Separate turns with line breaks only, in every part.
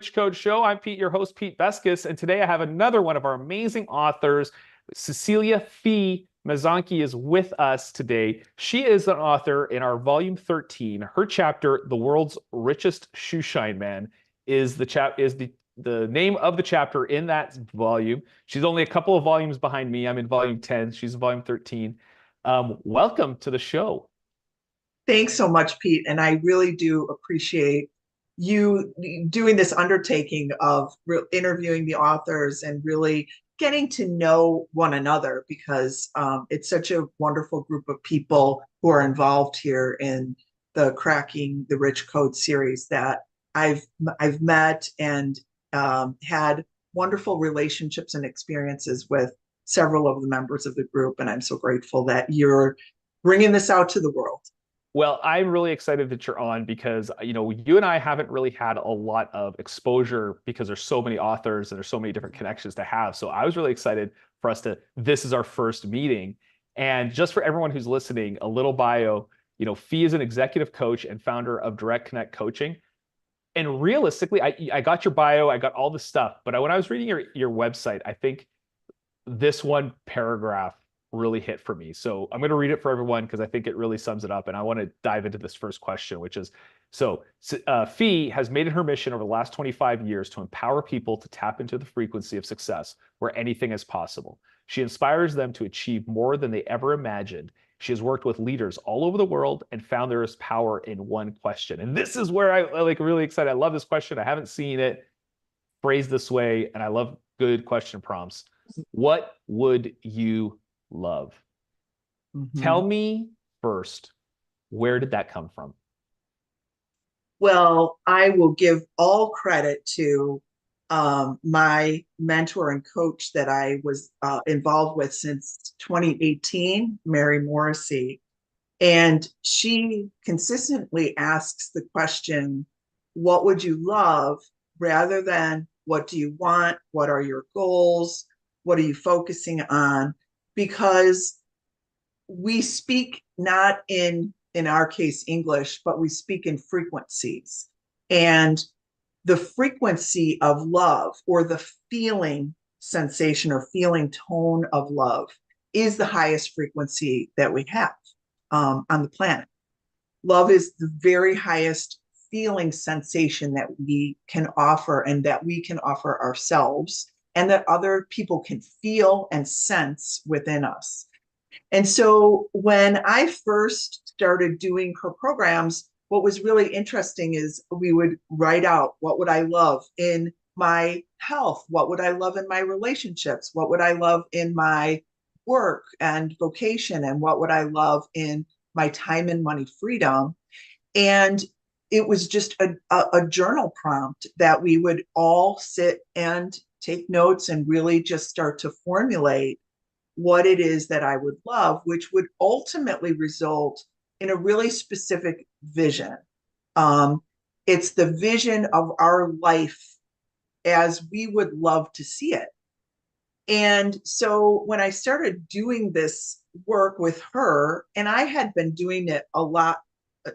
Code Show. I'm Pete, your host, Pete Beskis, and today I have another one of our amazing authors, Cecilia Fee Mazanke is with us today. She is an author in our volume 13. Her chapter, "The World's Richest Shoeshine Man," is the name of the chapter in that volume. She's only a couple of volumes behind me. I'm in volume 10. She's in volume 13. Welcome to the show.
Thanks so much, Pete. And I really do appreciate you doing this undertaking of interviewing the authors and really getting to know one another because it's such a wonderful group of people who are involved here in the Cracking the Rich Code series that I've met and had wonderful relationships and experiences with several of the members of the group. And I'm so grateful that you're bringing this out to the world.
Well, I'm really excited that you're on because, you and I haven't really had a lot of exposure because there's so many authors and there's so many different connections to have. So I was really excited for us this is our first meeting. And just for everyone who's listening, a little bio, Fee is an executive coach and founder of Direct Connect Coaching. And realistically, I got your bio, I got all the stuff, but when I was reading your website, I think this one paragraph really hit for me. So I'm going to read it for everyone because I think it really sums it up. And I want to dive into this first question, which is, Fee has made it her mission over the last 25 years to empower people to tap into the frequency of success where anything is possible. She inspires them to achieve more than they ever imagined. She has worked with leaders all over the world and found there is power in one question. And this is where I like really excited. I love this question. I haven't seen it phrased this way, and I love good question prompts. What would you love? Tell
Mhm.
me first, where did that come from?
Well, I will give all credit to my mentor and coach that I was involved with since 2018, Mary Morrissey. And she consistently asks the question, what would you love, rather than what do you want? What are your goals? What are you focusing on? Because we speak not in our case English, but we speak in frequencies. And the frequency of love, or the feeling sensation or feeling tone of love, is the highest frequency that we have on the planet. Love is the very highest feeling sensation that we can offer, and that we can offer ourselves, and that other people can feel and sense within us. And so when I first started doing her programs, what was really interesting is we would write out, what would I love in my health? What would I love in my relationships? What would I love in my work and vocation? And what would I love in my time and money freedom? And it was just a journal prompt that we would all sit and take notes and really just start to formulate what it is that I would love, which would ultimately result in a really specific vision. Um, it's the vision of our life as we would love to see it. And so when I started doing this work with her, and I had been doing it a lot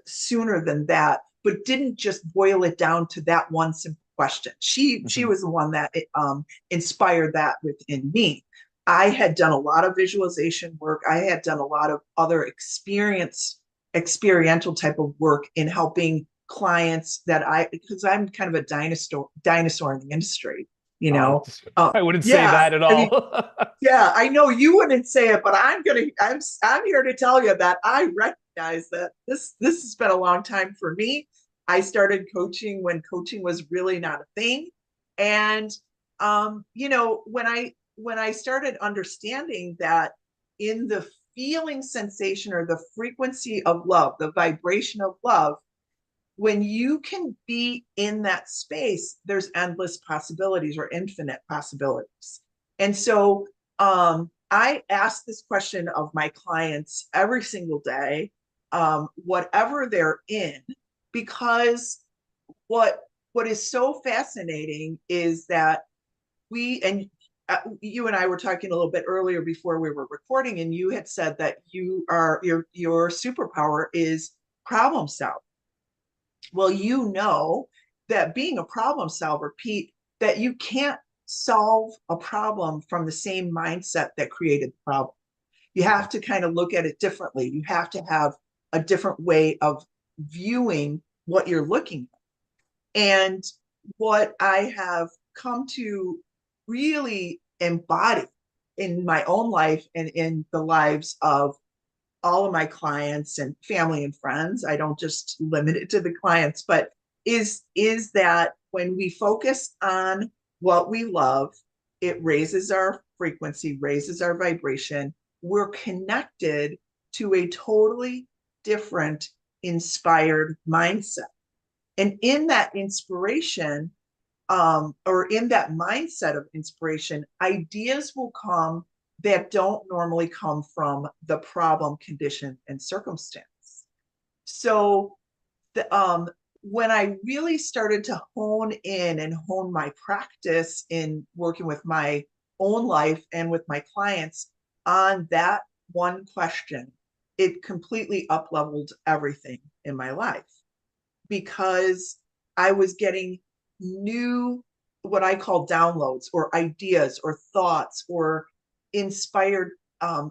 sooner than that, but didn't just boil it down to that one simple question. She
Mhm.
was the one that inspired that within me. I had done a lot of visualization work. I had done a lot of other experiential type of work in helping clients because I'm kind of a dinosaur in the industry, you
I,
know. Uh,
I wouldn't say
yeah,
that at
I mean,
all.
yeah, I know you wouldn't say it, but I'm here to tell you that I recognize that this has been a long time for me. I started coaching when coaching was really not a thing. And when I started understanding that in the feeling sensation, or the frequency of love, the vibration of love, when you can be in that space, there's endless possibilities, or infinite possibilities. And so I ask this question of my clients every single day, whatever they're in, because what what is so fascinating is that you and I were talking a little bit earlier before we were recording, and you had said that your superpower is problem solving. Well, that being a problem solver, Pete, that you can't solve a problem from the same mindset that created the problem. You have to kind of look at it differently. You have to have a different way of viewing what you're looking at. And what I have come to really embody in my own life and in the lives of all of my clients and family and friends, I don't just limit it to the clients, but is that when we focus on what we love, it raises our frequency, raises our vibration. We're connected to a totally different inspired mindset. And in that inspiration, or in that mindset of inspiration, ideas will come that don't normally come from the problem, condition, and circumstance. So the, when I really started to hone in and hone my practice in working with my own life and with my clients on that one question, it completely up leveled everything in my life because I was getting new, what I call downloads or ideas or thoughts or inspired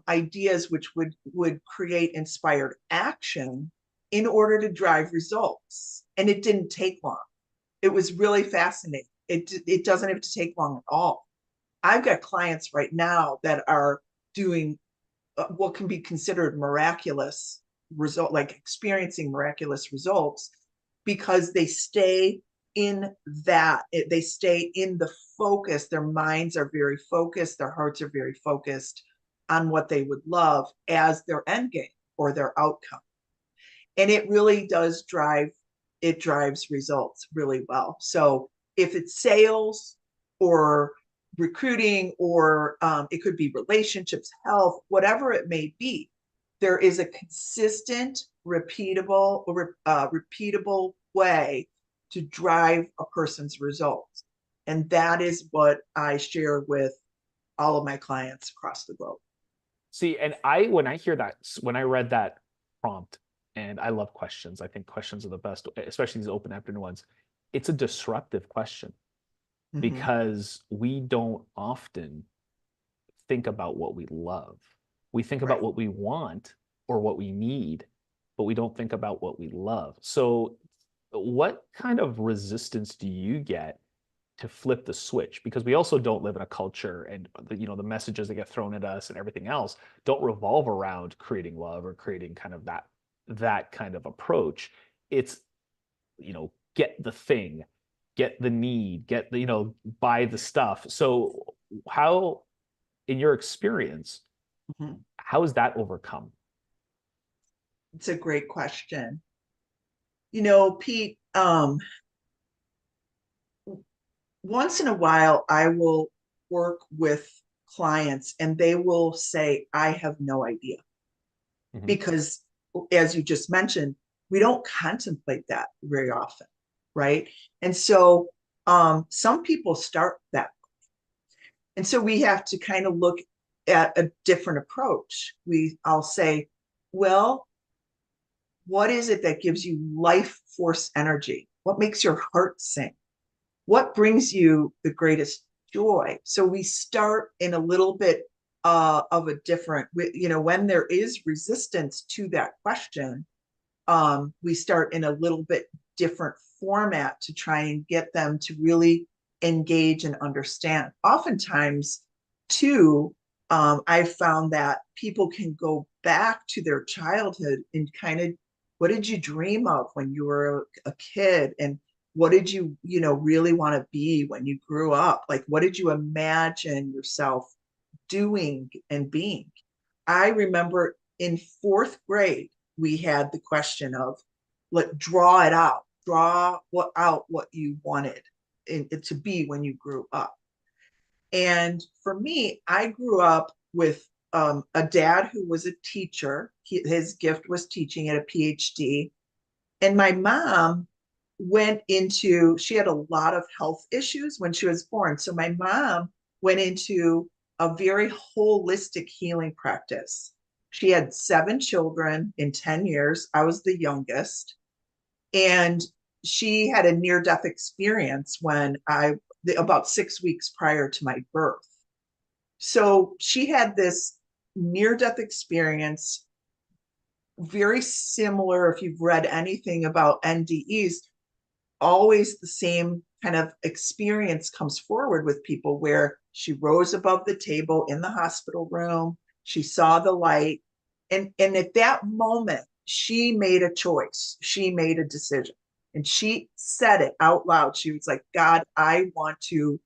ideas, which would create inspired action in order to drive results. And it didn't take long. It was really fascinating. It doesn't have to take long at all. I've got clients right now that are doing what can be considered miraculous result, like experiencing miraculous results because they stay in that, they stay in the focus. Their minds are very focused, their hearts are very focused on what they would love as their end game or their outcome. And it really does drive, it drives results really well. So if it's sales or recruiting, or it could be relationships, health, whatever it may be, there is a consistent, repeatable way to drive a person's results. And that is what I share with all of my clients across the globe.
See, and when I hear that, when I read that prompt, and I love questions, I think questions are the best, especially these open-ended ones. It's a disruptive question
Mm-hmm.
because we don't often think about what we love. We think about
Right.
what we want or what we need, but we don't think about what we love. So, what kind of resistance do you get to flip the switch? Because we also don't live in a culture, and the messages that get thrown at us and everything else don't revolve around creating love or creating kind of that kind of approach. It's get the thing, get the need, get the buy the stuff. So how, in your experience,
Mm-hmm.
how is that overcome?
It's a great question. Pete, once in a while, I will work with clients and they will say, I have no idea.
Mhm.
Because, as you just mentioned, we don't contemplate that very often, right? And so some people start that. And so we have to kind of look at a different approach. I'll say, well, what is it that gives you life force energy? What makes your heart sing? What brings you the greatest joy? So we start in a little bit of a different, when there is resistance to that question, we start in a little bit different format to try and get them to really engage and understand. Oftentimes, too, I've found that people can go back to their childhood and kind of, what did you dream of when you were a kid? And what did really want to be when you grew up? Like, what did you imagine yourself doing and being? I remember in fourth grade, we had the question of, draw it out, out what you wanted to be when you grew up. And for me, I grew up with a dad who was a teacher. His gift was teaching at a PhD. And my mom she had a lot of health issues when she was born. So my mom went into a very holistic healing practice. She had 7 children in 10 years. I was the youngest. And she had a near-death experience about 6 weeks prior to my birth. So she had this near-death experience, very similar, if you've read anything about NDEs, always the same kind of experience comes forward with people where she rose above the table in the hospital room, she saw the light, and at that moment, she made a choice, she made a decision, and she said it out loud. She was like, God, I want to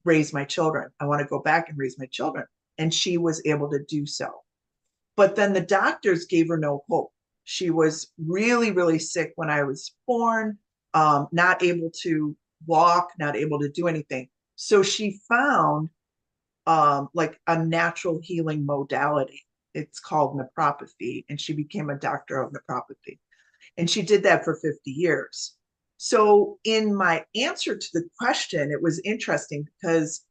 raise my children. I want to go back and raise my children. And she was able to do so. But then the doctors gave her no hope. She was really, really sick when I was born, not able to walk, not able to do anything. So she found like a natural healing modality. It's called nephropathy, and she became a doctor of nephropathy. And she did that for 50 years. So, in my answer to the question, it was interesting because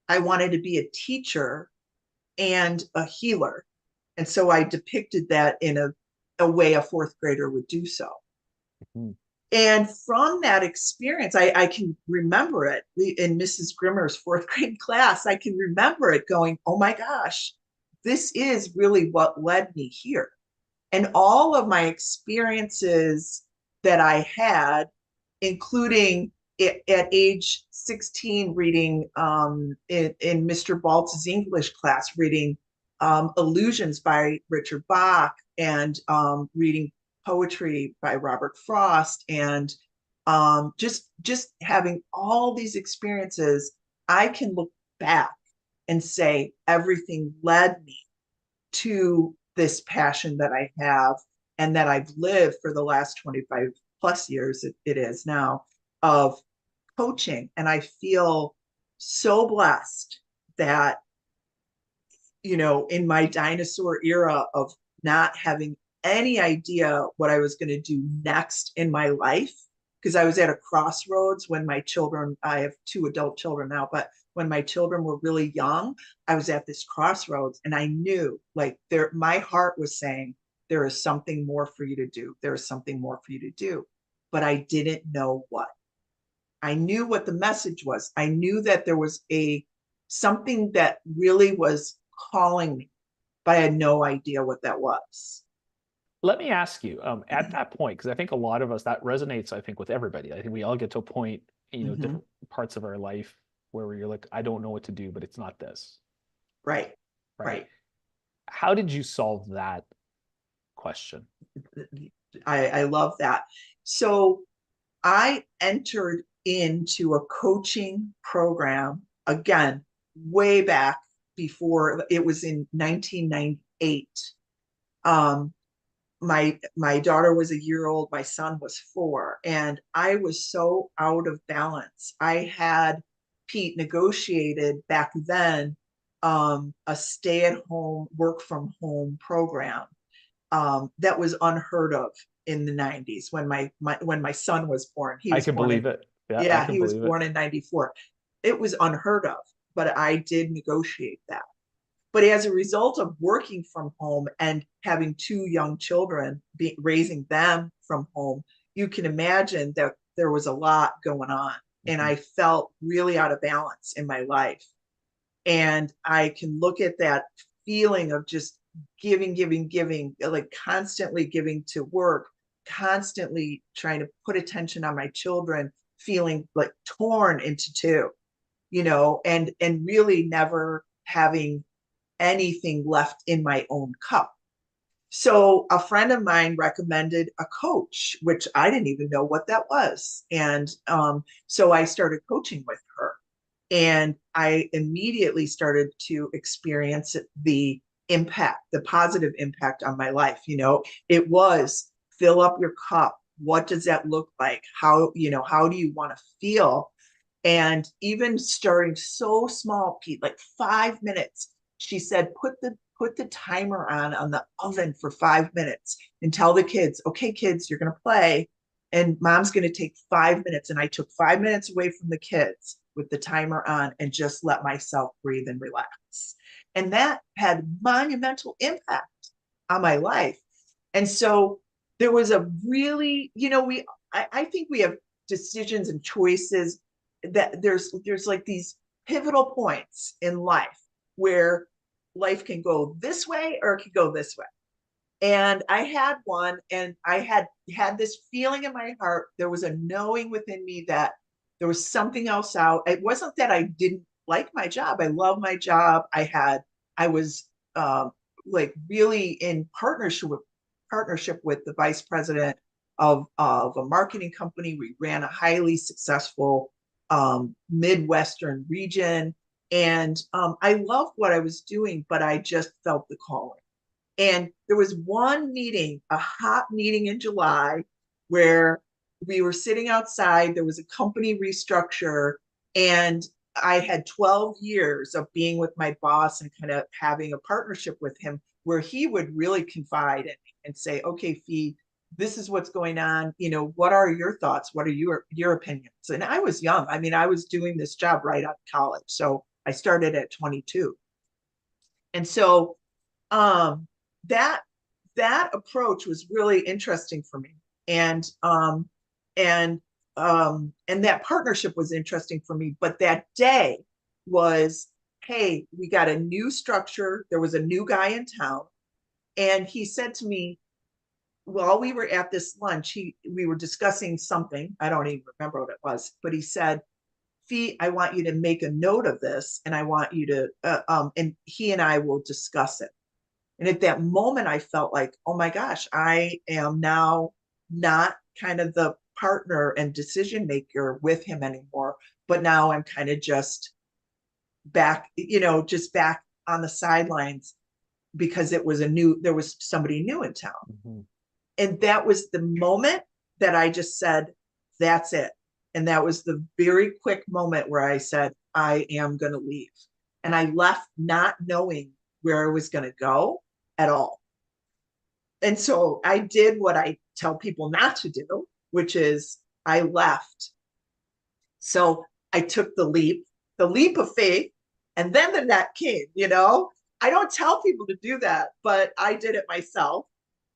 I wanted to be a teacher and a healer. And so I depicted that in a way a fourth grader would do so.
Mhm.
And from that experience, I can remember it in Mrs. Grimmer's fourth grade class. I can remember it going, oh my gosh, this is really what led me here. And all of my experiences that I had, including at age 16, reading in Mr. Baltz's English class, reading Illusions by Richard Bach, and reading poetry by Robert Frost, and just having all these experiences, I can look back and say everything led me to this passion that I have and that I've lived for the last 25 plus years, it is now, of coaching. And I feel so blessed that, in my dinosaur era of not having any idea what I was going to do next in my life, because I was at a crossroads when my children, I have two adult children now, but when my children were really young, I was at this crossroads, and I knew, like, my heart was saying, there is something more for you to do. There is something more for you to do. But I didn't know what. I knew what the message was. I knew that there was something that really was calling me, but I had no idea what that was.
Let me ask you, at that point, because I think a lot of us, that resonates, I think, with everybody. I think we all get to a point,
Mhm.
different parts of our life where you're like, I don't know what to do, but it's not this,
Right,
right?
right.
How did you solve that question?
I love that. So I entered into a coaching program again, way back before. It was in 1998. Um, my daughter was a year old, my son was 4, and I was so out of balance. I had Pete negotiated back then a stay-at-home, work-from-home program that was unheard of in the 90s when my son was born. He
I
was
can
born
believe
in
it. Yeah, I
Yeah,
can
he was
believe it.
born in 94. It was unheard of, but I did negotiate that. But as a result of working from home and having two young children, raising them from home, you can imagine that there was a lot going on. And
Mhm.
I felt really out of balance in my life. And I can look at that feeling of just giving, giving, giving, like constantly giving to work, constantly trying to put attention on my children, feeling like torn into two, and really never having anything left in my own cup. So a friend of mine recommended a coach, which I didn't even know what that was. And so I started coaching with her. And I immediately started to experience the positive impact on my life. It was fill up your cup. What does that look like? How do you want to feel? And even starting so small, Pete, like 5 minutes, she said, put the timer on the oven for 5 minutes and tell the kids, okay, kids, you're going to play. And mom's going to take 5 minutes. And I took 5 minutes away from the kids with the timer on and just let myself breathe and relax. And that had monumental impact on my life. And so there was a really, I think we have decisions and choices that there's like these pivotal points in life where life can go this way or it can go this way. And I had one, and I had this feeling in my heart. There was a knowing within me that there was something else out. It wasn't that I didn't like my job. I love my job. I was like really in partnership with the vice president of a marketing company. We ran a highly successful Midwestern region. And I loved what I was doing, but I just felt the calling. And there was one meeting, a hot meeting in July, where we were sitting outside. There was a company restructure, and I had 12 years of being with my boss and kind of having a partnership with him where he would really confide in me and say, okay, Fee, this is what's going on. What are your thoughts? What are your opinions? And I was young. I mean, I was doing this job right out of college. So I started at 22. And so um, that that approach was really interesting for me, and and that partnership was interesting for me. But that day was, hey, we got a new structure. There was a new guy in town, and he said to me while we were at this lunch, we were discussing something. I don't even remember what it was, but he said, Fee, I want you to make a note of this, and I want you to, and he and I will discuss it. And at that moment, I felt like, oh my gosh, I am now not kind of the partner and decision maker with him anymore, but now I'm kind of just just back on the sidelines because there was somebody new in town.
Mhm.
And that was the moment that I just said, that's it. And that was the very quick moment where I said, I am going to leave. And I left not knowing where I was going to go at all. And so I did what I tell people not to do, which is I left. So I took the leap of faith, and then the net came. I don't tell people to do that, but I did it myself.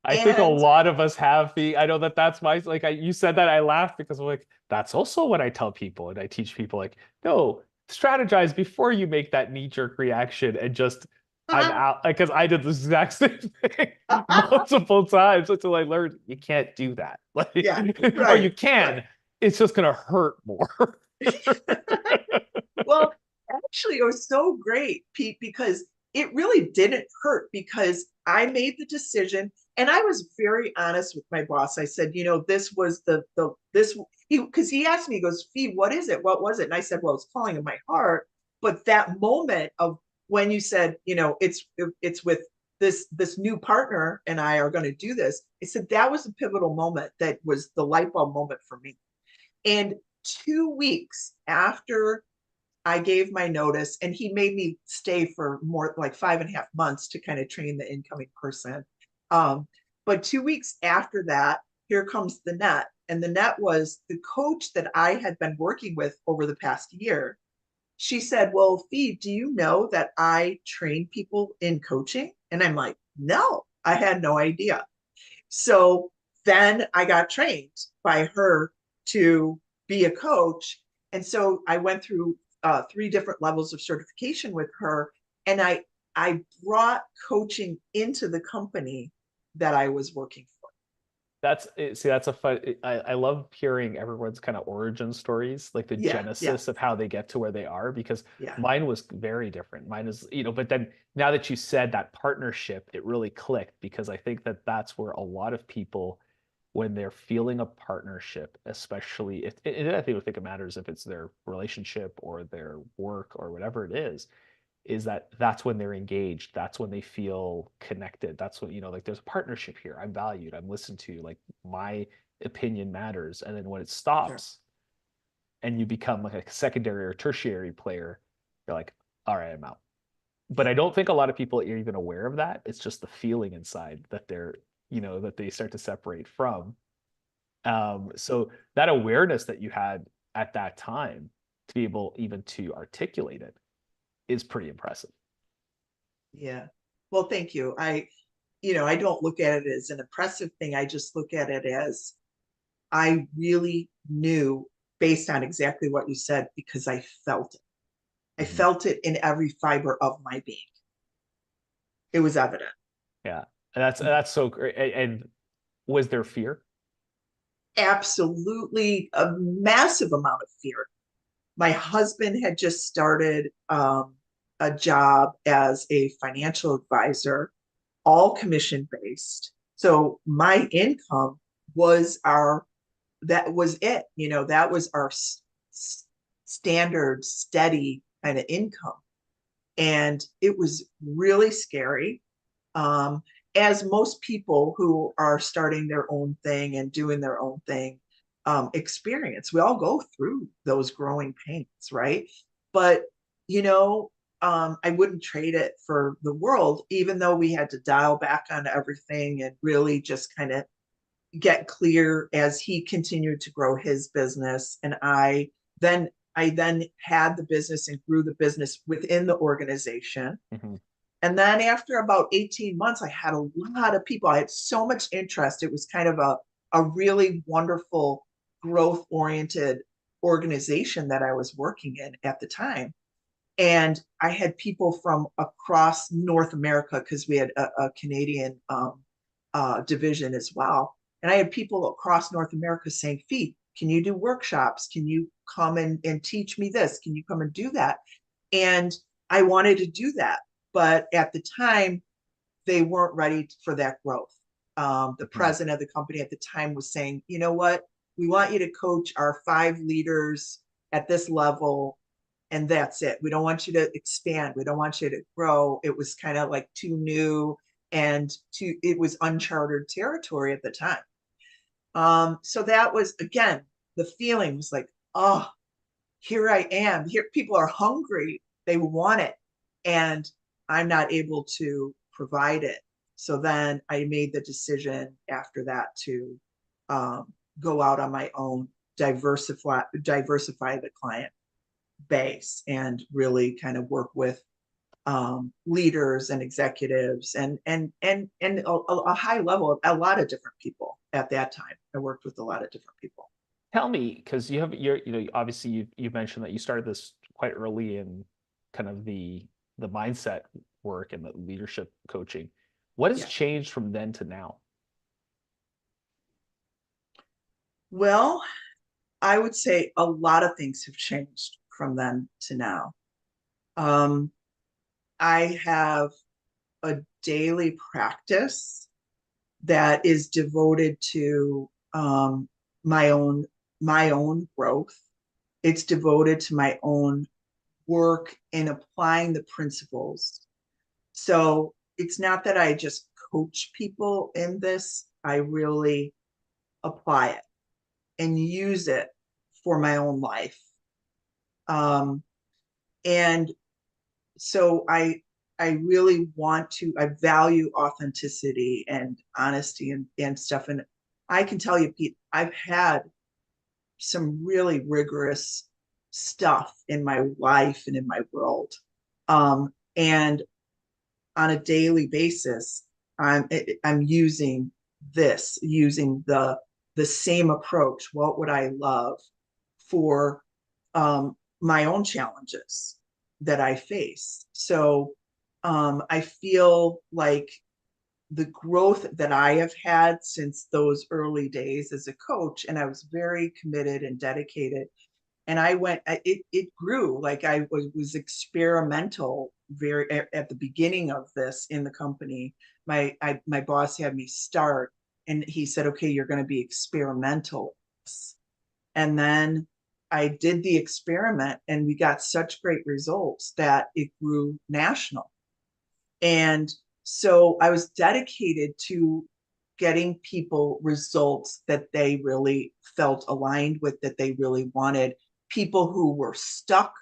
I think a
And
lot of us have the, I know that that's my, like, you said that I laughed because I'm like, that's also what I tell people. And I teach people, like, no, strategize before you make that knee-jerk reaction and just, I'm out. Like, because I did the exact same thing multiple times until I learned you can't do that. Like,
yeah,
or you
right, right.
can, it's just going to hurt more.
Well, actually, it was so great, Pete, because it really didn't hurt because I made the decision and I was very honest with my boss. I said, this was this because he asked me, he goes, Fee, what is it? What was it? And I said, well, it's calling in my heart. But that moment of when you said, it's with this new partner and I are going to do this, I said that was a pivotal moment. That was the light bulb moment for me. And 2 weeks after I gave my notice, and he made me stay for more like 5.5 months to kind of train the incoming person. Um, but 2 weeks after that, here comes the net. And the net was the coach that I had been working with over the past year. She said, well, Fee, do you know that I train people in coaching? And I'm like, no, I had no idea. So then I got trained by her to be a coach. And so I went through 3 different levels of certification with her. And I brought coaching into the company that I was working for.
See, that's a fun. I love hearing everyone's kind of origin stories, like the
Yeah, yeah,
genesis of how they get to where they are, because
yeah,
mine was very different. Mine is, but then now that you said that partnership, it really clicked because I think that that's where a lot of people, when they're feeling a partnership, especially if, and I think it matters if it's their relationship or their work or whatever it is that that's when they're engaged. That's when they feel connected. That's when, like there's a partnership here. I'm valued. I'm listened to. Like my opinion matters. And then when it
sure.
stops and you become like a secondary or tertiary player, you're like, all right, I'm out. But
Yeah,
I don't think a lot of people are even aware of that. It's just the feeling inside that that they start to separate from. So that awareness that you had at that time to be able even to articulate it is pretty impressive.
yeah. Well, thank you. I don't look at it as an oppressive thing. I just look at it as I really knew based on exactly what you said because I felt it. I
Mhm.
felt it in every fiber of my being. It was evident.
Yeah. And that's so great. And was there fear?
Absolutely a massive amount of fear. My husband had just started a job as a financial advisor, all commission based. So my income was our, that was it. You know, that was our standard, steady kind of income. And it was really scary. Um, as most people who are starting their own thing and doing their own thing experience, we all go through those growing pains, right? But, you know, I wouldn't trade it for the world, even though we had to dial back on everything and really just kind of get clear as he continued to grow his business. And then I then had the business and grew the business within the organization.
Mhm.
And then after about 18 months, I had a lot of people. I had so much interest. It was kind of a really wonderful growth oriented organization that I was working in at the time. And I had people from across North America because we had a Canadian division as well. And I had people across North America saying, Fee, can you do workshops? Can you come and teach me this? Can you come and do that? And I wanted to do that. But at the time, they weren't ready for that growth. The
Mhm.
president of the company at the time was saying, you know what? We want you to coach our 5 leaders at this level, and that's it. We don't want you to expand. We don't want you to grow. It was kind of like too new and it was uncharted territory at the time. So that was, again, the feeling was like, oh, here I am. Here, people are hungry. They want it. And I'm not able to provide it. So then I made the decision after that to go out on my own, diversify the client base, and really kind of work with leaders and executives and a high level, a lot of different people at that time. I worked with a lot of different people.
Tell me, because obviously you've mentioned that you started this quite early in kind of the mindset work and the leadership coaching. What has
Yeah.
changed from then to now?
Well, I would say a lot of things have changed from then to now. Um, I have a daily practice that is devoted to my own my own growth. It's devoted to my own work in applying the principles. So it's not that I just coach people in this. I really apply it and use it for my own life. Um, and so I really want to, I value authenticity and honesty and stuff. And I can tell you, Pete, I've had some really rigorous stuff in my life and in my world. And on a daily basis, I'm using the same approach. What would I love for my own challenges that I face? So I feel like the growth that I have had since those early days as a coach, and I was very committed and dedicated. And I went, it grew. Like I was experimental very at the beginning of this in the company. My boss had me start, and he said, okay, you're going to be experimental. And then I did the experiment, and we got such great results that it grew national. And so I was dedicated to getting people results that they really felt aligned with, that they really wanted, people who were stuck.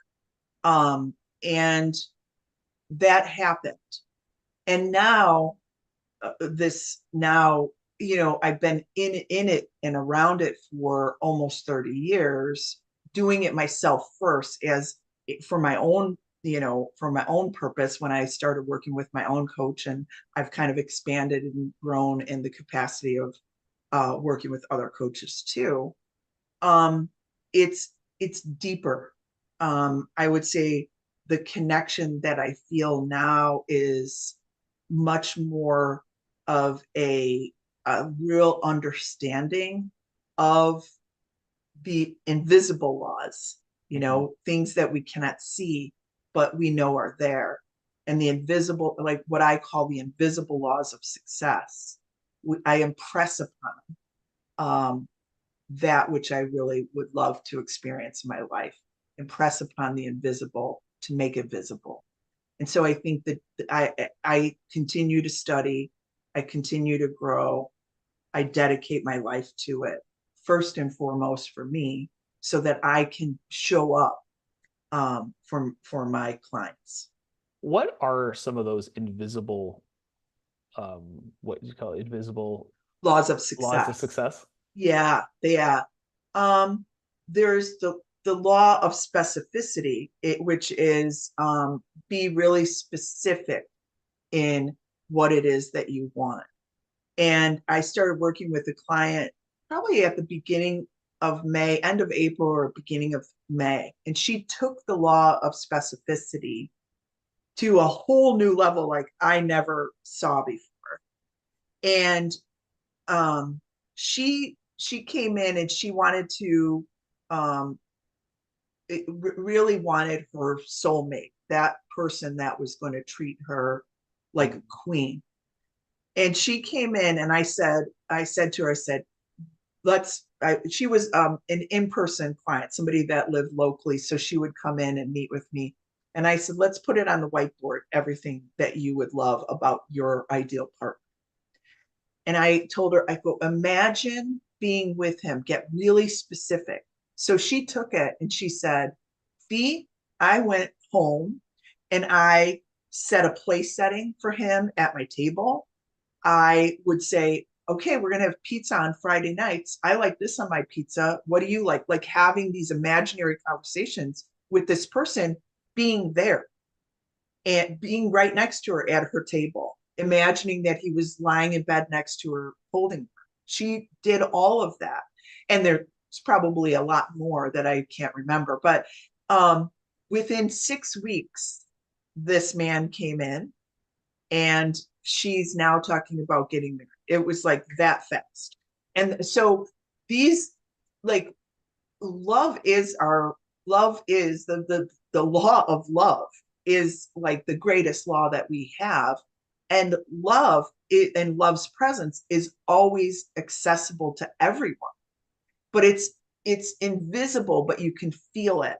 And that happened. And now, now, I've been in it and around it for almost 30 years, doing it myself first as for my own, for my own purpose when I started working with my own coach. And I've kind of expanded and grown in the capacity of working with other coaches too. Um, it's deeper. I would say the connection that I feel now is much more of a real understanding of the invisible laws,
Mhm.
things that we cannot see, but we know are there. And the invisible, like what I call the invisible laws of success, I impress upon that which I really would love to experience in my life, impress upon the invisible to make it visible. And so I think that I continue to study, I continue to grow, I dedicate my life to it, first and foremost for me, so that I can show up for my clients.
What are some of those invisible, what do you call it, invisible
Laws of
laws of
success.
success?
Yeah. Um, there's the law of specificity, which is be really specific in what it is that you want. And I started working with a client probably at the beginning of May, end of April or beginning of May. And she took the law of specificity to a whole new level like I never saw before. And um, she came in and she wanted to um, really wanted her soulmate, that person that was going to treat her like a
Mhm.
queen. And she came in and I said to her, I said, she was an in-person client, somebody that lived locally. So she would come in and meet with me. And I said, let's put it on the whiteboard, everything that you would love about your ideal partner. And I told her, I go, imagine being with him, get really specific. So she took it and she said, Fee, I went home and I set a place setting for him at my table. I would say, okay, we're going to have pizza on Friday nights. I like this on my pizza. What do you like? Like having these imaginary conversations with this person being there and being right next to her at her table, imagining that he was lying in bed next to her, holding her. She did all of that. And there's probably a lot more that I can't remember. But um, within 6 weeks, this man came in and she's now talking about getting married. It was like that fast. And so these, like, love is the law of love is like the greatest law that we have. And and love's presence is always accessible to everyone, but it's invisible, but you can feel it.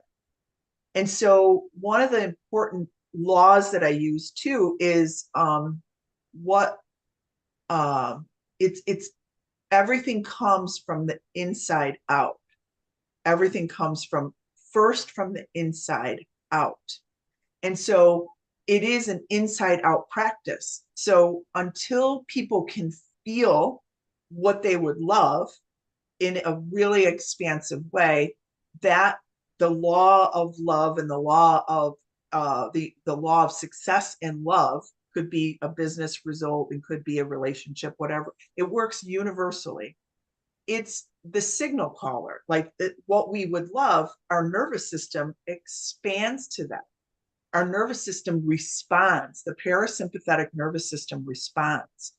And so one of the important laws that I use too is what it's everything comes from the inside out. Everything comes from first from the inside out. And so it is an inside out practice. So until people can feel what they would love in a really expansive way, that the law of love and the law of the law of success in love could be a business result and could be a relationship, whatever. It works universally. It's the signal caller, like what we would love. Our nervous system expands to that. Our nervous system responds. The parasympathetic nervous system responds.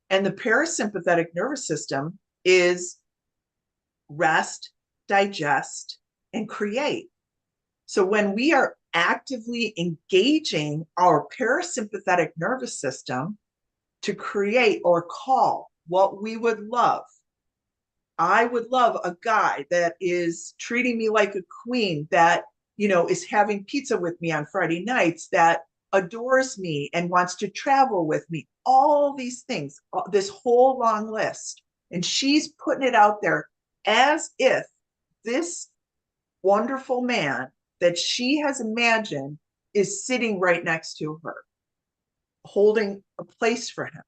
And the parasympathetic nervous system is rest, digest, and create. So when we are actively engaging our parasympathetic nervous system to create or call what we would love, I would love a guy that is treating me like a queen, that, is having pizza with me on Friday nights, that adores me and wants to travel with me. All these things, this whole long list. And she's putting it out there as if this wonderful man that she has imagined is sitting right next to her, holding a place for him.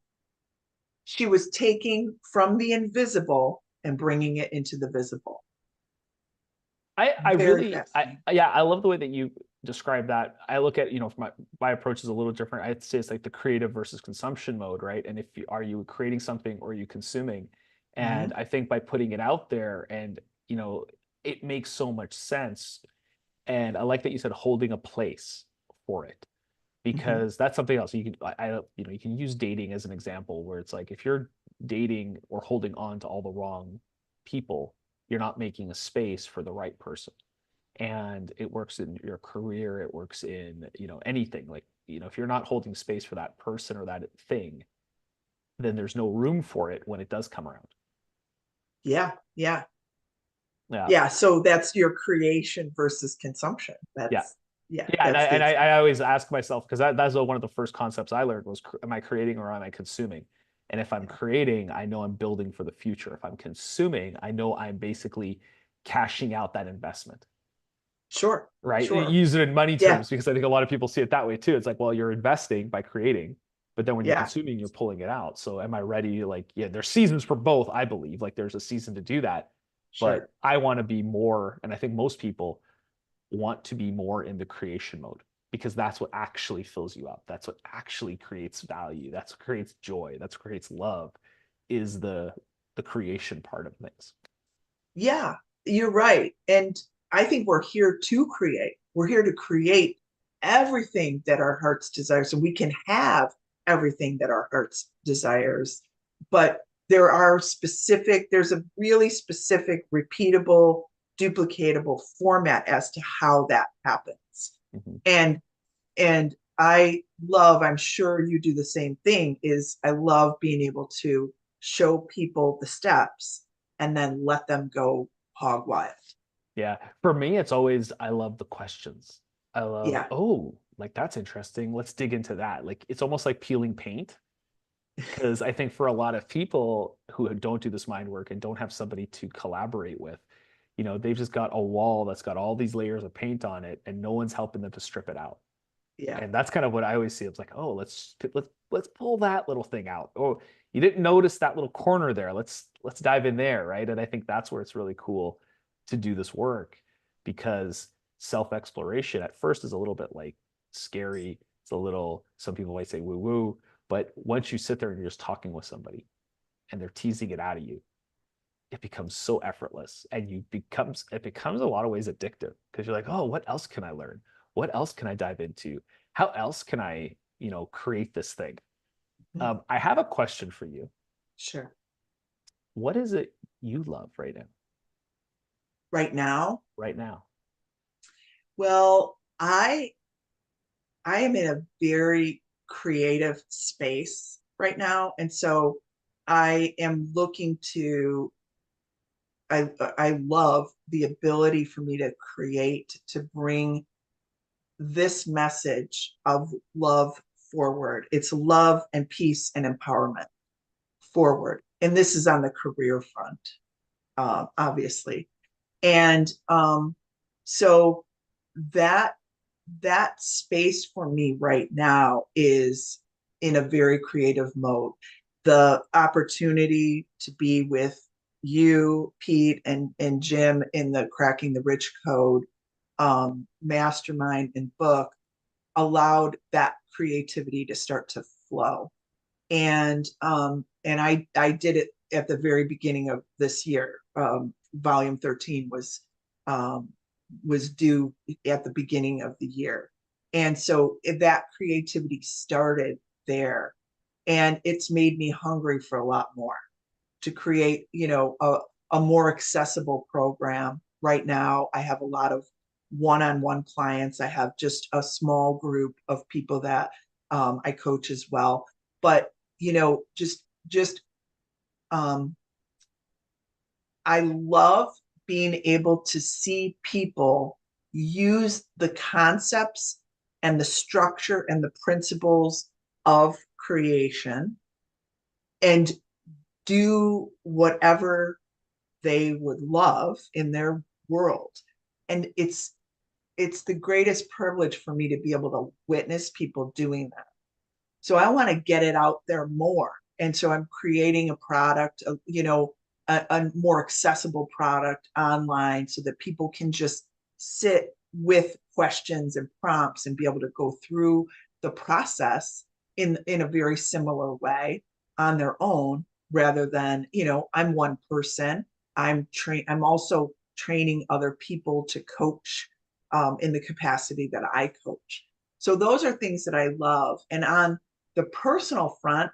She was taking from the invisible and bringing it into the visible.
I
Very
really
fascinating.
yeah, I love the way that you describe that. I look at, my approach is a little different. I'd say it's like the creative versus consumption mode, right? And if you are you creating something or are you consuming? And
Mhm.
I think by putting it out there and, you know, it makes so much sense. And I like that you said holding a place for it,
Mhm.
because that's something else. You can, you can use dating as an example where it's like if you're dating or holding on to all the wrong people, you're not making a space for the right person. And it works in your career, it works in, anything. Like, if you're not holding space for that person or that thing, then there's no room for it when it does come around.
Yeah, yeah,
Yeah.
yeah. So that's your creation versus consumption.
Yeah.
Yeah,
Yeah, and I
that's the
and I,
exact.
I always ask myself, because that's one of the first concepts I learned was, am I creating or am I consuming? And if I'm
Yeah.
creating, I know I'm building for the future. If I'm consuming, I know I'm basically cashing out that investment,
Sure,
right?
sure.
Use it in money
Yeah,
terms, because I think a lot of people see it that way too. It's like, well, you're investing by creating, but then when you're
yeah,
consuming, you're pulling it out. So am I ready? Like, yeah, there's seasons for both, I believe. Like there's a season to do that, but
sure.
I want to be more, and I think most people want to be more in the creation mode, because that's what actually fills you up. That's what actually creates value. That's what creates joy. That's what creates love, is the creation part of things.
Yeah, you're right. And I think we're here to create. We're here to create everything that our hearts desire. So we can have everything that our hearts desires. But there's a really specific, repeatable, duplicatable format as to how that happens.
Mm-hmm.
And and I'm sure you do the same thing, is I love being able to show people the steps and then let them go hog wild.
Yeah. For me, it's always, I love the questions. I love,
Yeah.
oh, like that's interesting. Let's dig into that. Like it's almost like peeling paint. Because I think for a lot of people who don't do this mind work and don't have somebody to collaborate with, they've just got a wall that's got all these layers of paint on it, and no one's helping them to strip it out.
Yeah.
And that's kind of what I always see. It's like, oh, let's pull that little thing out. Oh, you didn't notice that little corner there. Let's dive in there, right? And I think that's where it's really cool to do this work, because self-exploration at first is a little bit like scary. It's a little, some people might say woo woo, but once you sit there and you're just talking with somebody and they're teasing it out of you, it becomes so effortless, and it becomes a lot of ways addictive, because you're like, oh, what else can I learn? What else can I dive into? How else can I, create this thing? I have a question for you.
Sure.
What is it you love right now?
Right now,
Right now?
well, I am in a very creative space right now, and so I am looking to I love the ability for me to create, to bring this message of love forward. It's love and peace and empowerment forward. And this is on the career front, obviously. And so that that space for me right now is in a very creative mode. The opportunity to be with you, Pete, and Jim in the Cracking the Rich Code mastermind and book allowed that creativity to start to flow. And I did it at the very beginning of this year. Volume 13 was due at the beginning of the year. And so that creativity started there. And it's made me hungry for a lot more, to create, a more accessible program. Right now, I have a lot of one-on-one clients. I have just a small group of people that I coach as well. But just um, I love being able to see people use the concepts and the structure and the principles of creation and do whatever they would love in their world. And it's the greatest privilege for me to be able to witness people doing that. So I want to get it out there more. And so I'm creating a product, a more accessible product online so that people can just sit with questions and prompts and be able to go through the process in a very similar way on their own rather than, I'm one person. I'm also training other people to coach in the capacity that I coach. So those are things that I love. And on the personal front,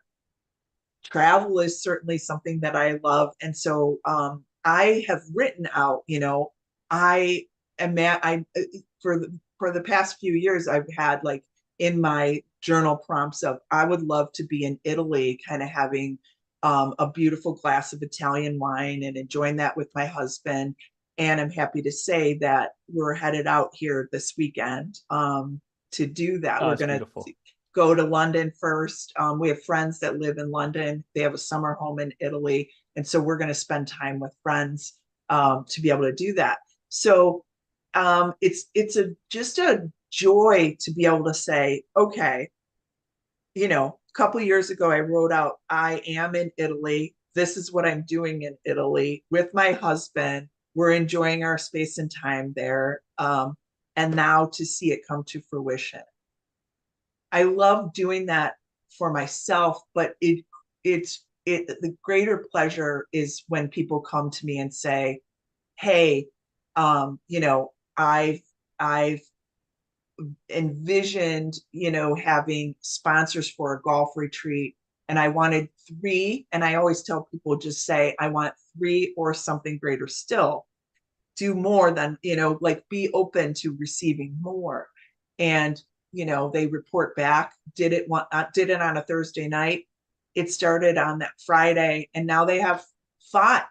travel is certainly something that I love. And so I have written out, I am at, I for the past few years, I've had like in my journal prompts of I would love to be in Italy, kind of having a beautiful glass of Italian wine and enjoying that with my husband. And I'm happy to say that we're headed out here this weekend to do that.
Oh,
We're
it's
going to
beautiful.
go to London first. We have friends that live in London. They have a summer home in Italy. And so we're going to spend time with friends to be able to do that. So it's just a joy to be able to say, okay, a couple of years ago, I wrote out, I am in Italy. This is what I'm doing in Italy with my husband. We're enjoying our space and time there. And now to see it come to fruition. I love doing that for myself, but the greater pleasure is when people come to me and say, "Hey, I've envisioned, having sponsors for a golf retreat, and I wanted three." And I always tell people, just say, "I want three or something greater still." Do more than, like be open to receiving more. And, they report back, did it on a Thursday night. It started on that Friday and now they have five,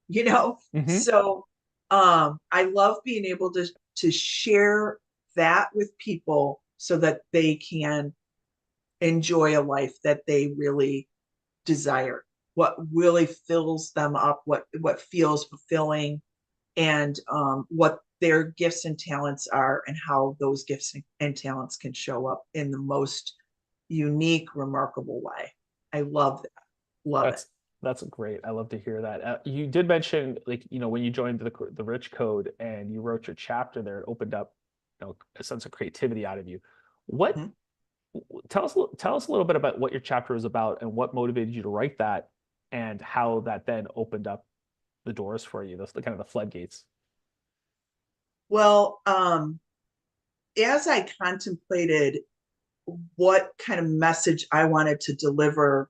you know?
Hmm.
So I love being able to share that with people so that they can enjoy a life that they really desire, what really fills them up, what feels fulfilling, and what their gifts and talents are, and how those gifts and talents can show up in the most unique, remarkable way. I love that. Love it.
That's that's great. I love to hear that. You did mention, like, when you joined the Rich Code and you wrote your chapter there, it opened up, a sense of creativity out of you. What
Mhm.
tell us a little bit about what your chapter was about and what motivated you to write that, and how that then opened up the doors for you, those the kind of the floodgates.
Well, as I contemplated what kind of message I wanted to deliver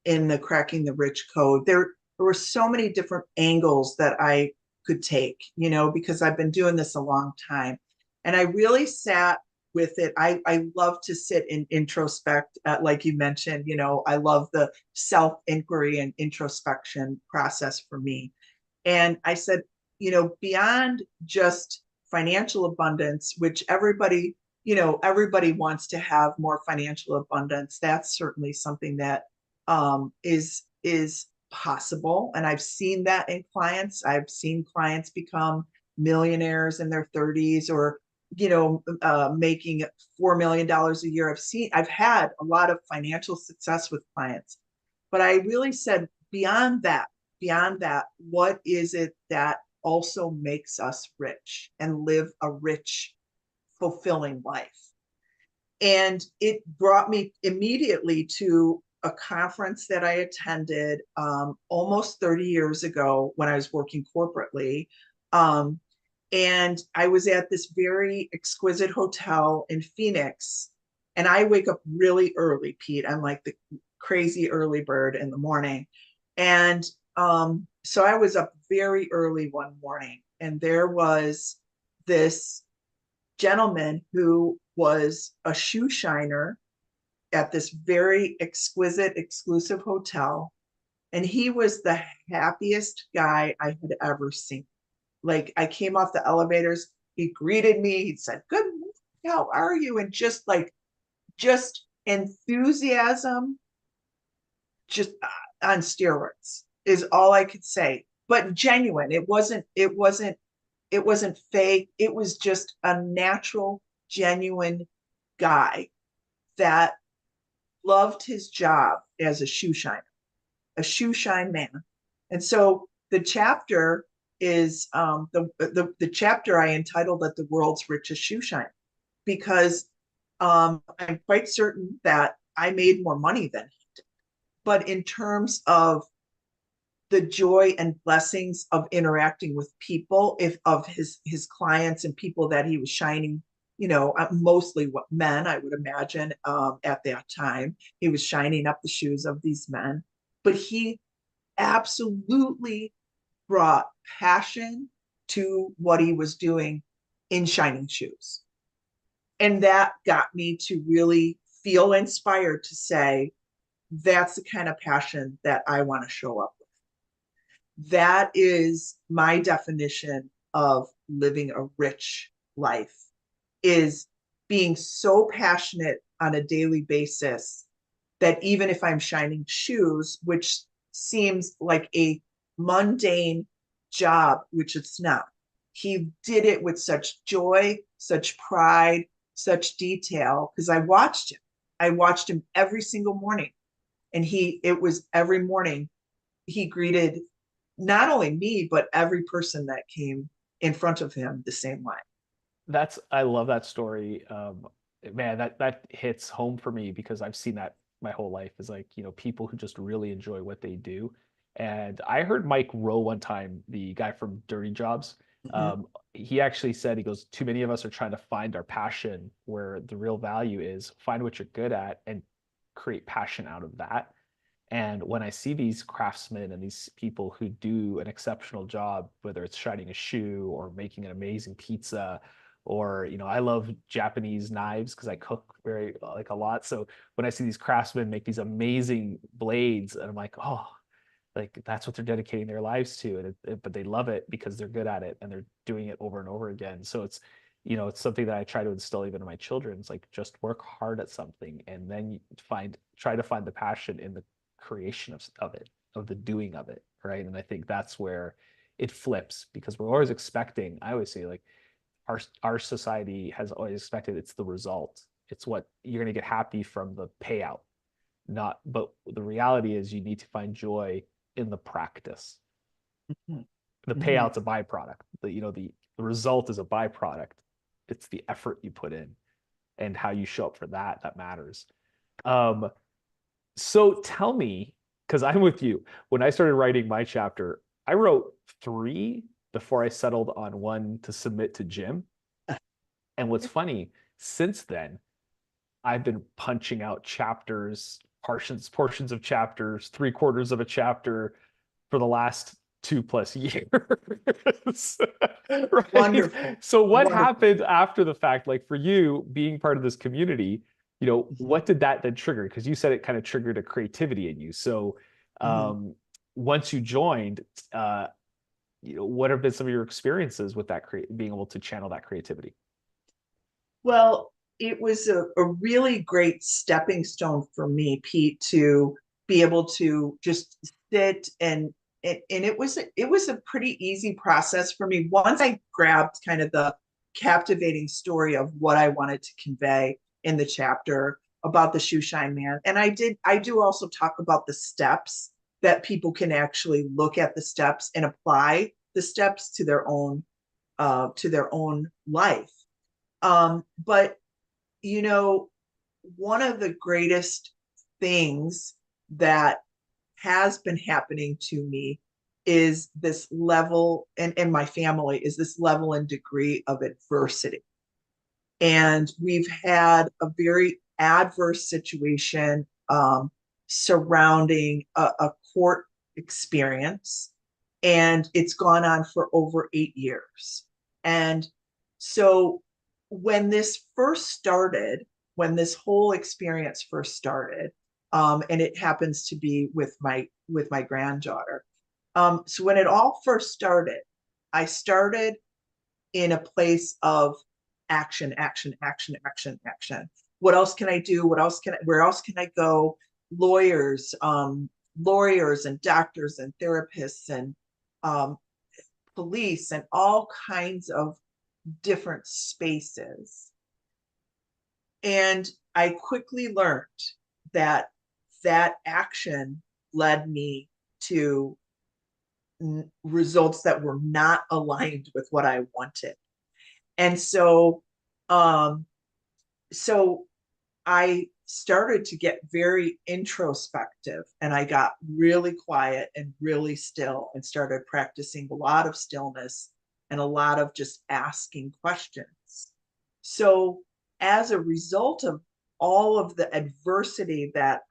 in the Cracking the Rich Code, there were so many different angles that I could take, because I've been doing this a long time. And I really sat with it. I love to sit and introspect, like you mentioned, I love the self inquiry and introspection process for me. And I said, beyond just financial abundance, which everybody wants to have more financial abundance. That's certainly something that is possible, and I've seen that in clients. I've seen clients become millionaires in their 30s, or making $4 million a year. I've had a lot of financial success with clients, but I really said, beyond that, what is it that also makes us rich and live a rich, fulfilling life? And it brought me immediately to a conference that I attended almost 30 years ago when I was working corporately. Um, and I was at this very exquisite hotel in Phoenix. And I wake up really early, Pete. I'm like the crazy early bird in the morning. And so I was up very early one morning, and there was this gentleman who was a shoe shiner at this very exquisite, exclusive hotel. And he was the happiest guy I had ever seen. Like, I came off the elevators, he greeted me, he said, "Good morning, how are you?" And just enthusiasm, just on steroids is all I could say. But genuine. It wasn't fake. It was just a natural, genuine guy that loved his job as a shoe shine man. And so the chapter is the chapter I entitled it "The World's Richest Shoe Shine," because I'm quite certain that I made more money than he did. But in terms of the joy and blessings of interacting with people, if of his clients and people that he was shining, mostly what men, I would imagine, at that time. He was shining up the shoes of these men, but he absolutely brought passion to what he was doing in shining shoes. And that got me to really feel inspired to say, that's the kind of passion that I want to show up with. That is my definition of living a rich life, is being so passionate on a daily basis that even if I'm shining shoes, which seems like a mundane job, which it's not, he did it with such joy, such pride, such detail, because I watched him. I watched him every single morning. And it was every morning he greeted not only me, but every person that came in front of him the same way.
I love that story. Man, that hits home for me because I've seen that my whole life is like, people who just really enjoy what they do. And I heard Mike Rowe one time, the guy from Dirty Jobs.
Mhm.
He actually said, he goes, too many of us are trying to find our passion where the real value is. Find what you're good at and create passion out of that. And when I see these craftsmen and these people who do an exceptional job, whether it's shining a shoe or making an amazing pizza, or, I love Japanese knives because I cook very like a lot. So when I see these craftsmen make these amazing blades, and I'm like, oh, like that's what they're dedicating their lives to, and but they love it because they're good at it and they're doing it over and over again. So it's something that I try to instill even in my children. It's like just work hard at something and then try to find the passion in the creation of it, of the doing of it, right? And I think that's where it flips because we're always expecting. I always say like our society has always expected it's the result. It's what you're going to get happy from the payout, not. But the reality is you need to find joy in the practice.
Mhm.
The
Mhm.
payout's a byproduct. The result is a byproduct. It's the effort you put in and how you show up for that matters. Um, so tell me, because I'm with you. When I started writing my chapter, I wrote three before I settled on one to submit to Jim. And what's funny, since then, I've been punching out chapters, portions of chapters, three-quarters of a chapter for the last 2+ years. Right?
Wonderful.
So what
Wonderful.
happened after the fact? Like for you being part of this community,
Mhm.
what did that then trigger? Because you said it kind of triggered a creativity in you. So
Mhm.
um, once you joined, what have been some of your experiences with being able to channel that creativity?
Well, it was a really great stepping stone for me, Pete, to be able to just sit and it was a pretty easy process for me once I grabbed kind of the captivating story of what I wanted to convey in the chapter about the shoe shine man. And I do also talk about the steps that people can actually look at the steps and apply the steps to their own life. But you know, one of the greatest things that has been happening to me is this level, and my family is this level and degree of adversity. And we've had a very adverse situation surrounding a court experience, and it's gone on for over 8 years. And so when this first started, when this whole experience first started, and it happens to be with my granddaughter. So when it all first started, I started in a place of action, action, action, action, action. What else can I do? Where else can I go? Lawyers and doctors and therapists and um, police and all kinds of different spaces. And I quickly learned that that action led me to results that were not aligned with what I wanted. And so, um, so I started to get very introspective, and I got really quiet and really still and started practicing a lot of stillness and a lot of just asking questions. So, as a result of all of the adversity that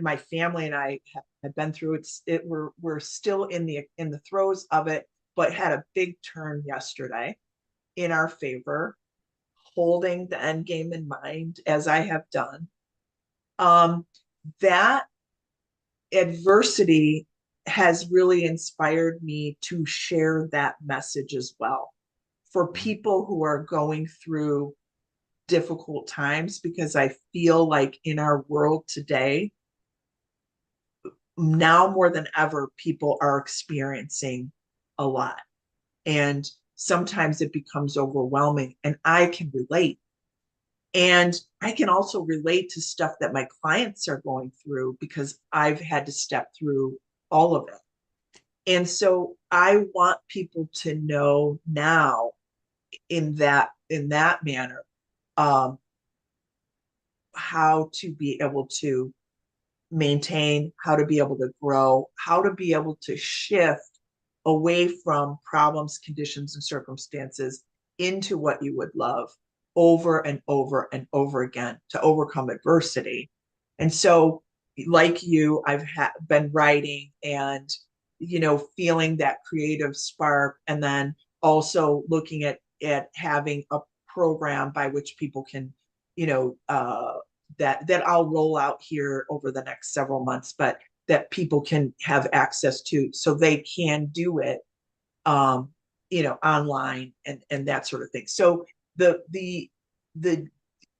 my family and I have been through, we're still in the throes of it, but had a big turn yesterday in our favor, holding the end game in mind as I have done. Um, that adversity has really inspired me to share that message as well for people who are going through difficult times, because I feel like in our world today, now more than ever, people are experiencing a lot. And sometimes it becomes overwhelming. And I can relate. And I can also relate to stuff that my clients are going through because I've had to step through all of it. And so I want people to know now in that manner, um, how to be able to maintain, how to be able to grow, how to be able to shift away from problems, conditions, and circumstances into what you would love over and over and over again to overcome adversity. And so, like you, been writing and, feeling that creative spark, and then also looking at having a program by which people can, you know, that I'll roll out here over the next several months, but that people can have access to so they can do it, um, online and that sort of thing. So the the the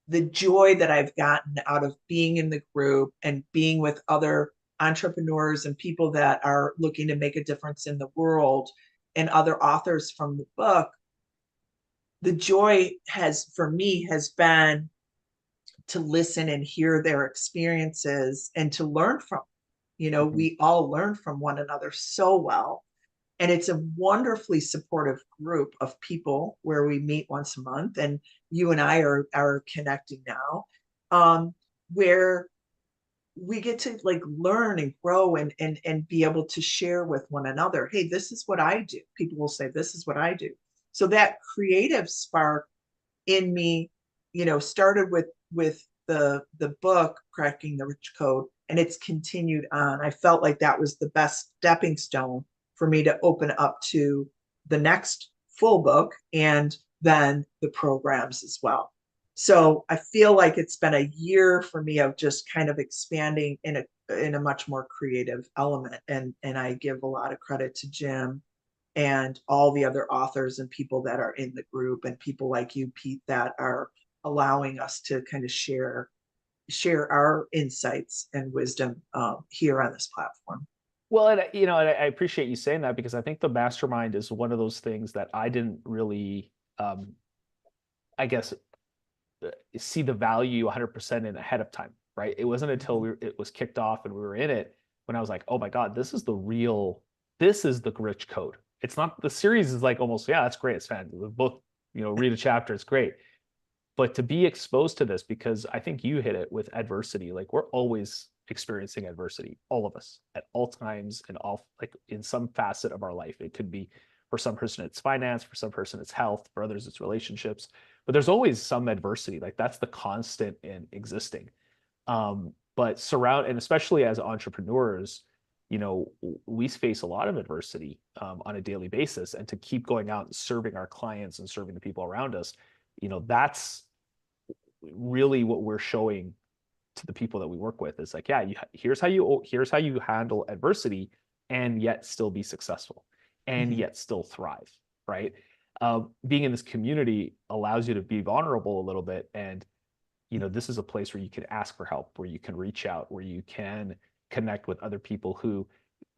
the joy that I've gotten out of being in the group and being with other entrepreneurs and people that are looking to make a difference in the world and other authors from the book, the joy has for me has been to listen and hear their experiences and to learn from.
Mhm.
We all learn from one another so well. And it's a wonderfully supportive group of people where we meet once a month. And you and I are connecting now, where we get to like learn and grow and be able to share with one another. Hey, this is what I do. People will say, this is what I do. So that creative spark in me, started with the book Cracking the Rich Code, and it's continued on. I felt like that was the best stepping stone for me to open up to the next full book and then the programs as well. So I feel like it's been a year for me of just kind of expanding in a much more creative element, and I give a lot of credit to Jim and all the other authors and people that are in the group and people like you, Pete, that are allowing us to kind of share our insights and wisdom, here on this platform.
Well, and I appreciate you saying that because I think the mastermind is one of those things that I didn't really, I guess, see the value 100% in ahead of time, right? It wasn't until it was kicked off and we were in it when I was like, oh my God, this is the rich code. It's not the series is like almost, yeah, that's great. It's fan. Both, read a chapter, it's great. But to be exposed to this, because I think you hit it with adversity, like we're always experiencing adversity, all of us at all times and all like in some facet of our life. It could be for some person it's finance, for some person it's health, for others it's relationships, but there's always some adversity. Like that's the constant in existing. But and especially as entrepreneurs, we face a lot of adversity on a daily basis, and to keep going out and serving our clients and serving the people around us, that's really what we're showing to the people that we work with. Is like, yeah, here's how you handle adversity and yet still be successful and
Mhm.
yet still thrive, right? Being in this community allows you to be vulnerable a little bit, and this is a place where you can ask for help, where you can reach out, where you can connect with other people who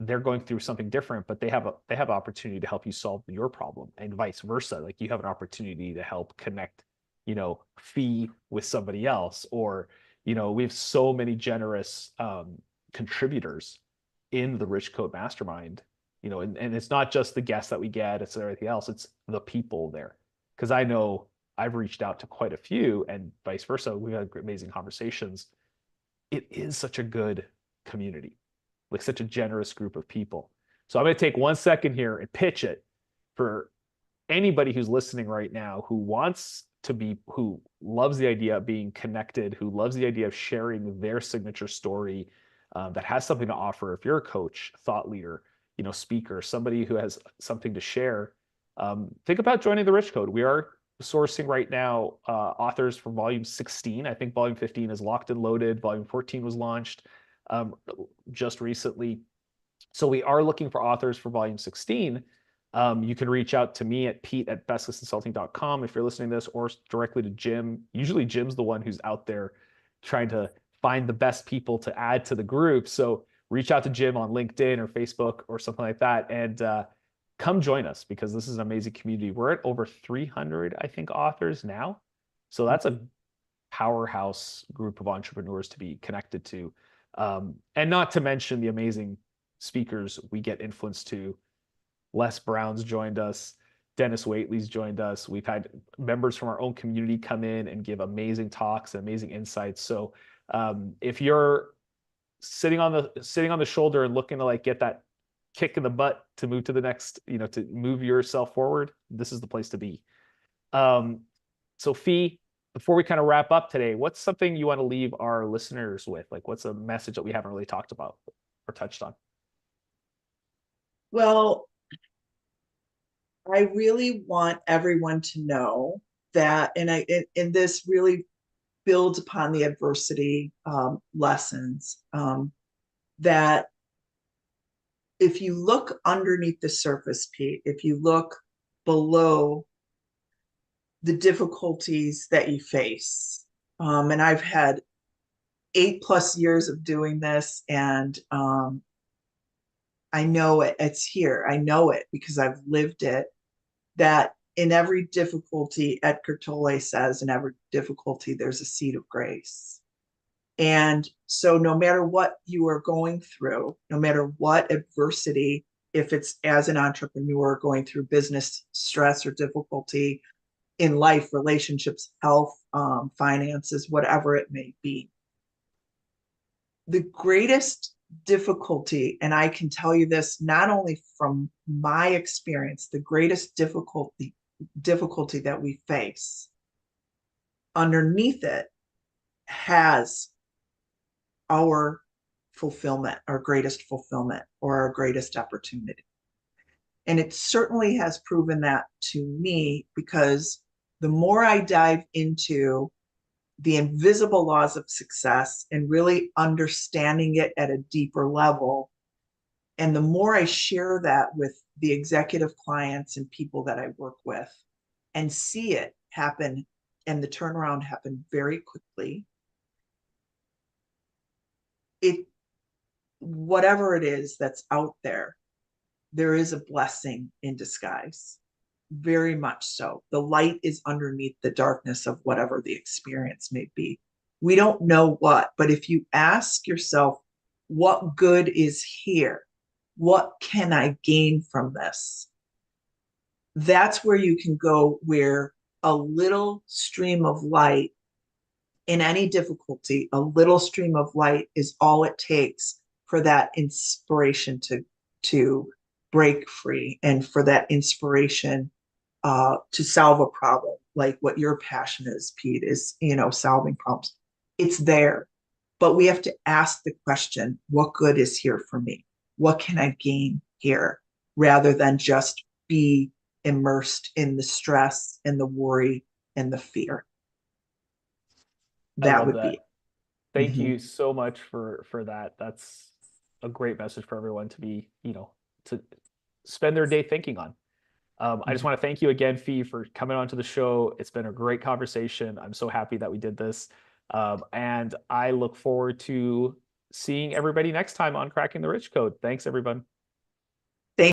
they're going through something different, but they have opportunity to help you solve your problem, and vice versa. Like you have an opportunity to help connect, fee with somebody else, or we have so many generous contributors in the Rich Code Mastermind, and it's not just the guests that we get, it's everything else. It's the people there, because I know I've reached out to quite a few, and vice versa. We've had amazing conversations. It is such a good community, like such a generous group of people. So I'm going to take 1 second here and pitch it for anybody who's listening right now who wants to be, who loves the idea of being connected, who loves the idea of sharing their signature story, that has something to offer. If you're a coach, thought leader, speaker, somebody who has something to share, think about joining the Rich Code. We are sourcing right now authors for volume 16. I think volume 15 is locked and loaded. Volume 14 was launched just recently. So we are looking for authors for volume 16. You can reach out to me at pete@bestclassconsulting.com if you're listening to this, or directly to Jim. Usually Jim's the one who's out there trying to find the best people to add to the group. So reach out to Jim on LinkedIn or Facebook or something like that, and come join us, because this is an amazing community. We're at over 300, I think, authors now. So that's a powerhouse group of entrepreneurs to be connected to. And not to mention the amazing speakers we get influence to. Les Brown's joined us. Dennis Waitley's joined us. We've had members from our own community come in and give amazing talks and amazing insights. So if you're sitting on the shoulder and looking to like get that kick in the butt to move to the next, to move yourself forward, this is the place to be. So Fee, before we kind of wrap up today, what's something you want to leave our listeners with? Like, what's a message that we haven't really talked about or touched on?
Well, I really want everyone to know that, and this really builds upon the adversity lessons, that if you look underneath the surface, Pete, if you look below the difficulties that you face, and I've had 8+ years of doing this, and I know it's here. I know it because I've lived it, that in every difficulty, Edgar Tolle says, in every difficulty, there's a seed of grace. And so no matter what you are going through, no matter what adversity, if it's as an entrepreneur going through business stress or difficulty in life, relationships, health, finances, whatever it may be, the greatest difficulty, and I can tell you this not only from my experience, the greatest difficulty that we face, underneath it has our fulfillment, our greatest fulfillment, or our greatest opportunity. And it certainly has proven that to me, because the more I dive into the invisible laws of success and really understanding it at a deeper level, and the more I share that with the executive clients and people that I work with and see it happen, and the turnaround happen very quickly, it, whatever it is that's out there, there is a blessing in disguise. Very much so. The light is underneath the darkness of whatever the experience may be. We don't know what, but if you ask yourself, what good is here? What can I gain from this? That's where you can go, where a little stream of light in any difficulty, a little stream of light is all it takes for that inspiration to break free, and for that inspiration to solve a problem, like what your passion is, Pete, is, solving problems. It's there, but we have to ask the question, what good is here for me? What can I gain here? Rather than just be immersed in the stress and the worry and the fear.
I
That
love
would be
that.
it.
Thank
Mm-hmm.
you so much for that. That's a great message for everyone to be, to spend their day thinking on. I just
Mm-hmm.
want to thank you again, Fee, for coming onto the show. It's been a great conversation. I'm so happy that we did this. And I look forward to seeing everybody next time on Cracking the Rich Code. Thanks, everyone.